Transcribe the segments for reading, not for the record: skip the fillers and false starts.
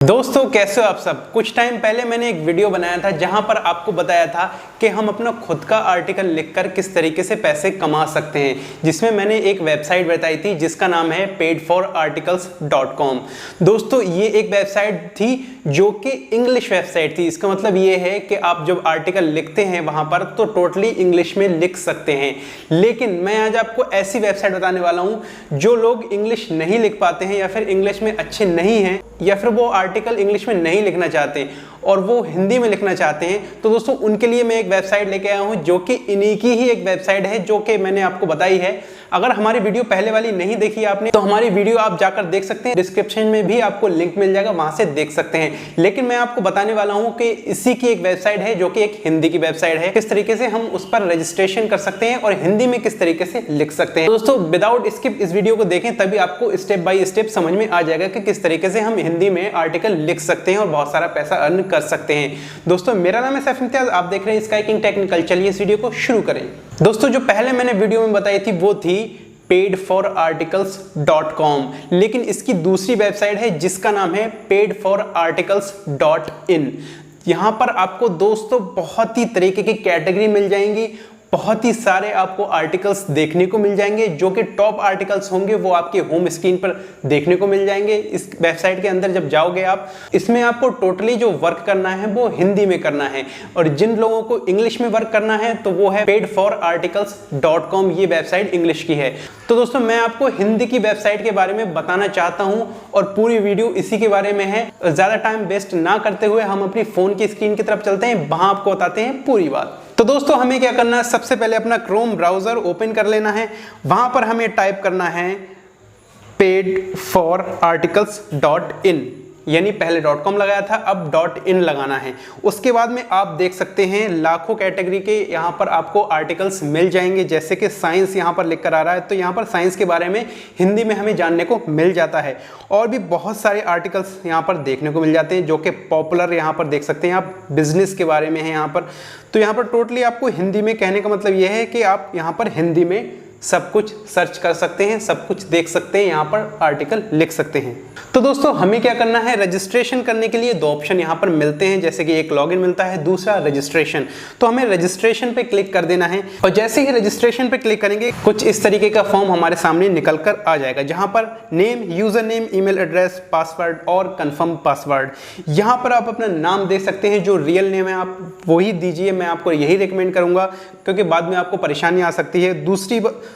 दोस्तों कैसे हो आप सब। कुछ टाइम पहले मैंने एक वीडियो बनाया था जहां पर आपको बताया था कि हम अपना खुद का आर्टिकल लिखकर किस तरीके से पैसे कमा सकते हैं, जिसमें मैंने एक वेबसाइट बताई थी जिसका नाम है paidforarticles.com। दोस्तों ये एक वेबसाइट थी जो कि इंग्लिश वेबसाइट थी। इसका मतलब ये है कि आप जब आर्टिकल लिखते हैं वहां पर तो टोटली इंग्लिश में लिख सकते हैं। लेकिन मैं आज आपको ऐसी वेबसाइट बताने वाला हूं जो लोग इंग्लिश नहीं लिख पाते हैं या फिर इंग्लिश में अच्छे नहीं हैं या फिर वो आर्टिकल इंग्लिश में नहीं लिखना चाहते और वो हिंदी में लिखना चाहते हैं। तो दोस्तों उनके लिए मैं एक वेबसाइट लेके आया हूं जो कि इन्हीं की ही एक वेबसाइट है जो कि मैंने आपको बताई है। अगर हमारी वीडियो पहले वाली नहीं देखी आपने तो हमारी वीडियो आप जाकर देख सकते हैं, डिस्क्रिप्शन में भी आपको लिंक मिल जाएगा, वहां से देख सकते हैं। लेकिन मैं आपको बताने वाला हूं कि इसी की एक वेबसाइट है जो कि एक हिंदी की वेबसाइट है, किस तरीके से हम उस पर रजिस्ट्रेशन कर सकते हैं और हिंदी में किस तरीके से लिख सकते हैं। दोस्तों विदाउट स्किप इस वीडियो को देखें तभी आपको स्टेप बाय स्टेप समझ में आ जाएगा कि किस तरीके से हम हिंदी में आर्टिकल लिख सकते हैं और बहुत सारा पैसा अर्न कर सकते हैं। दोस्तों मेरा नाम है सैफ इम्तियाज, आप देख रहे हैं स्काई किंग टेक्निकल। चलिए इस वीडियो को शुरू करें। दोस्तों जो पहले मैंने वीडियो में बताई थी वो थी paidforarticles.com, लेकिन इसकी दूसरी वेबसाइट है जिसका नाम है paidforarticles.in। यहां पर आपको दोस्तों बहुत ही तरीके की कैटेगरी मिल जाएंगी, बहुत ही सारे आपको आर्टिकल्स देखने को मिल जाएंगे जो कि टॉप आर्टिकल्स होंगे वो आपके होम स्क्रीन पर देखने को मिल जाएंगे। इस वेबसाइट के अंदर जब जाओगे आप, इसमें आपको टोटली जो वर्क करना है वो हिंदी में करना है और जिन लोगों को इंग्लिश में वर्क करना है तो वो है paidforarticles.com। ये वेबसाइट इंग्लिश की है। तो दोस्तों मैं आपको हिंदी की वेबसाइट के बारे में बताना चाहता हूं और पूरी वीडियो इसी के बारे में है। ज्यादा टाइम वेस्ट ना करते हुए हम अपनी फोन की स्क्रीन की तरफ चलते हैं, वहां आपको बताते हैं पूरी बात। तो दोस्तों हमें क्या करना है, सबसे पहले अपना क्रोम ब्राउजर ओपन कर लेना है। वहां पर हमें टाइप करना है paidforarticles.in, यानी पहले .com लगाया था, अब .in लगाना है। उसके बाद में आप देख सकते हैं लाखों कैटेगरी के यहाँ पर आपको आर्टिकल्स मिल जाएंगे। जैसे कि साइंस यहाँ पर लिख कर आ रहा है तो यहाँ पर साइंस के बारे में हिंदी में हमें जानने को मिल जाता है। और भी बहुत सारे आर्टिकल्स यहाँ पर देखने को मिल जाते हैं जो कि पॉपुलर यहाँ पर देख सकते हैं आप, बिजनेस के बारे में है यहाँ पर। तो यहाँ पर टोटली आपको हिंदी में कहने का मतलब यह है कि आप यहाँ पर हिंदी में सब कुछ सर्च कर सकते हैं, सब कुछ देख सकते हैं, यहाँ पर आर्टिकल लिख सकते हैं। तो दोस्तों हमें क्या करना है, रजिस्ट्रेशन करने के लिए दो ऑप्शन यहाँ पर मिलते हैं, जैसे कि एक लॉगिन मिलता है, दूसरा रजिस्ट्रेशन। तो हमें रजिस्ट्रेशन पे क्लिक कर देना है और जैसे ही रजिस्ट्रेशन पे क्लिक करेंगे कुछ इस तरीके का फॉर्म हमारे सामने निकल कर आ जाएगा, जहां पर name, user name, email address, password और कंफर्म पासवर्ड। यहाँ पर आप अपना नाम दे सकते हैं, जो रियल नेम है आप वही दीजिए। मैं आपको यही रिकमेंड करूंगा क्योंकि बाद में आपको परेशानी आ सकती है।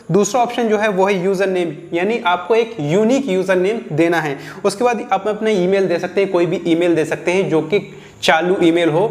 दूसरा ऑप्शन जो है वो है यूजर नेम, यानी आपको एक यूनिक यूजर नेम देना है। उसके बाद आप अपना ईमेल दे सकते हैं, कोई भी ईमेल दे सकते हैं जो कि चालू ईमेल हो,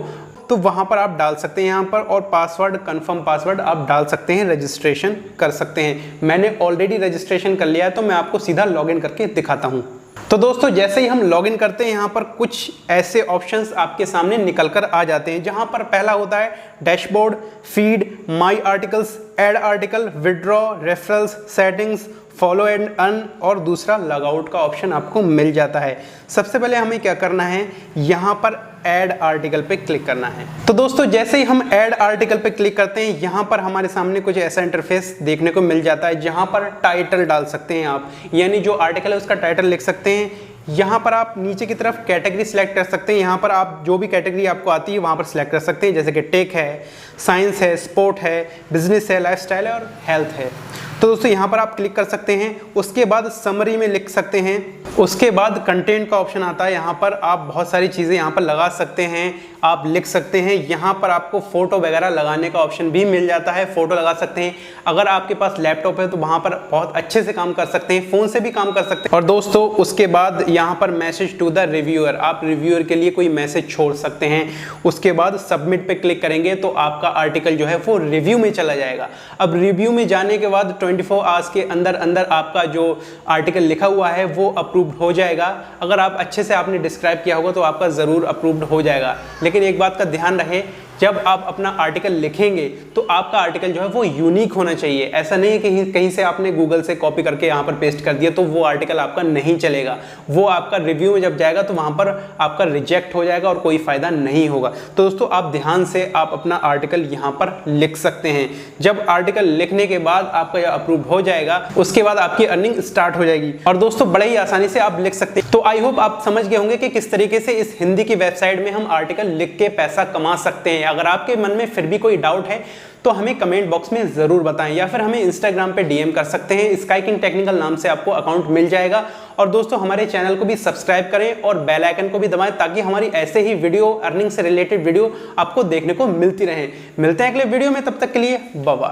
तो वहां पर आप डाल सकते हैं यहाँ पर। और पासवर्ड, कंफर्म पासवर्ड आप डाल सकते हैं, रजिस्ट्रेशन कर सकते हैं। मैंने ऑलरेडी रजिस्ट्रेशन कर लिया है तो मैं आपको सीधा लॉगिन करके दिखाता हूँ। तो दोस्तों जैसे ही हम लॉगिन करते हैं यहाँ पर कुछ ऐसे ऑप्शंस आपके सामने निकल कर आ जाते हैं, जहां पर पहला होता है dashboard, feed, my articles, add article, withdraw, referrals, settings, follow and earn और दूसरा लॉगआउट का ऑप्शन आपको मिल जाता है। सबसे पहले हमें क्या करना है, यहाँ पर ऐड आर्टिकल पे क्लिक करना है। तो दोस्तों जैसे ही हम ऐड आर्टिकल पे क्लिक करते हैं यहाँ पर हमारे सामने कुछ ऐसा इंटरफेस देखने को मिल जाता है, जहाँ पर टाइटल डाल सकते हैं आप, यानी जो आर्टिकल है उसका टाइटल लिख सकते हैं। यहाँ पर आप नीचे की तरफ कैटेगरी सिलेक्ट कर सकते हैं, यहाँ पर आप जो भी कैटेगरी आपको आती है वहाँ पर सिलेक्ट कर सकते हैं, जैसे कि टेक है, साइंस है, स्पोर्ट है, बिजनेस है, लाइफस्टाइल है और हेल्थ है। तो दोस्तों यहाँ पर आप क्लिक कर सकते हैं। उसके बाद समरी में लिख सकते हैं। उसके बाद कंटेंट का ऑप्शन आता है, यहाँ पर आप बहुत सारी चीज़ें यहाँ पर लगा सकते हैं, आप लिख सकते हैं। यहाँ पर आपको फोटो वगैरह लगाने का ऑप्शन भी मिल जाता है, फोटो लगा सकते हैं। अगर आपके पास लैपटॉप है तो वहाँ पर बहुत अच्छे से काम कर सकते हैं, फ़ोन से भी काम कर सकते हैं। और दोस्तों उसके बाद यहाँ पर मैसेज टू द रिव्यूअर, आप रिव्यूअर के लिए कोई मैसेज छोड़ सकते हैं। उसके बाद सबमिट पे क्लिक करेंगे तो आपका आर्टिकल जो है वो रिव्यू में चला जाएगा। अब रिव्यू में जाने के बाद 24 आवर्स के अंदर अंदर आपका जो आर्टिकल लिखा हुआ है वो अप्रूव्ड हो जाएगा। अगर आप अच्छे से आपने डिस्क्राइब किया होगा तो आपका ज़रूर अप्रूव्ड हो जाएगा। लेकिन एक बात का ध्यान रहे जब आप अपना आर्टिकल लिखेंगे तो आपका आर्टिकल जो है वो यूनिक होना चाहिए। ऐसा नहीं कि कहीं से आपने गूगल से कॉपी करके यहाँ पर पेस्ट कर दिया तो वो आर्टिकल आपका नहीं चलेगा, वो आपका रिव्यू में जब जाएगा तो वहाँ पर आपका रिजेक्ट हो जाएगा और कोई फायदा नहीं होगा। तो दोस्तों आप ध्यान से आप अपना आर्टिकल यहाँ पर लिख सकते हैं। जब आर्टिकल लिखने के बाद आपका यह अप्रूव हो जाएगा उसके बाद आपकी अर्निंग स्टार्ट हो जाएगी और दोस्तों बड़े ही आसानी से आप लिख सकते हैं। तो आई होप आप समझ गए होंगे कि किस तरीके से इस हिंदी की वेबसाइट में हम आर्टिकल लिख के पैसा कमा सकते हैं। अगर आपके मन में फिर भी कोई डाउट है तो हमें कमेंट बॉक्स में जरूर बताएं या फिर हमें इंस्टाग्राम पे डीएम कर सकते हैं। स्काई किंग टेक्निकल नाम से आपको अकाउंट मिल जाएगा। और दोस्तों हमारे चैनल को भी सब्सक्राइब करें और बेल आइकन को भी दबाएं ताकि हमारी ऐसे ही वीडियो, अर्निंग से रिलेटेड वीडियो आपको देखने को मिलती रहे। मिलते हैं अगले वीडियो में, तब तक के लिए बाय बाय।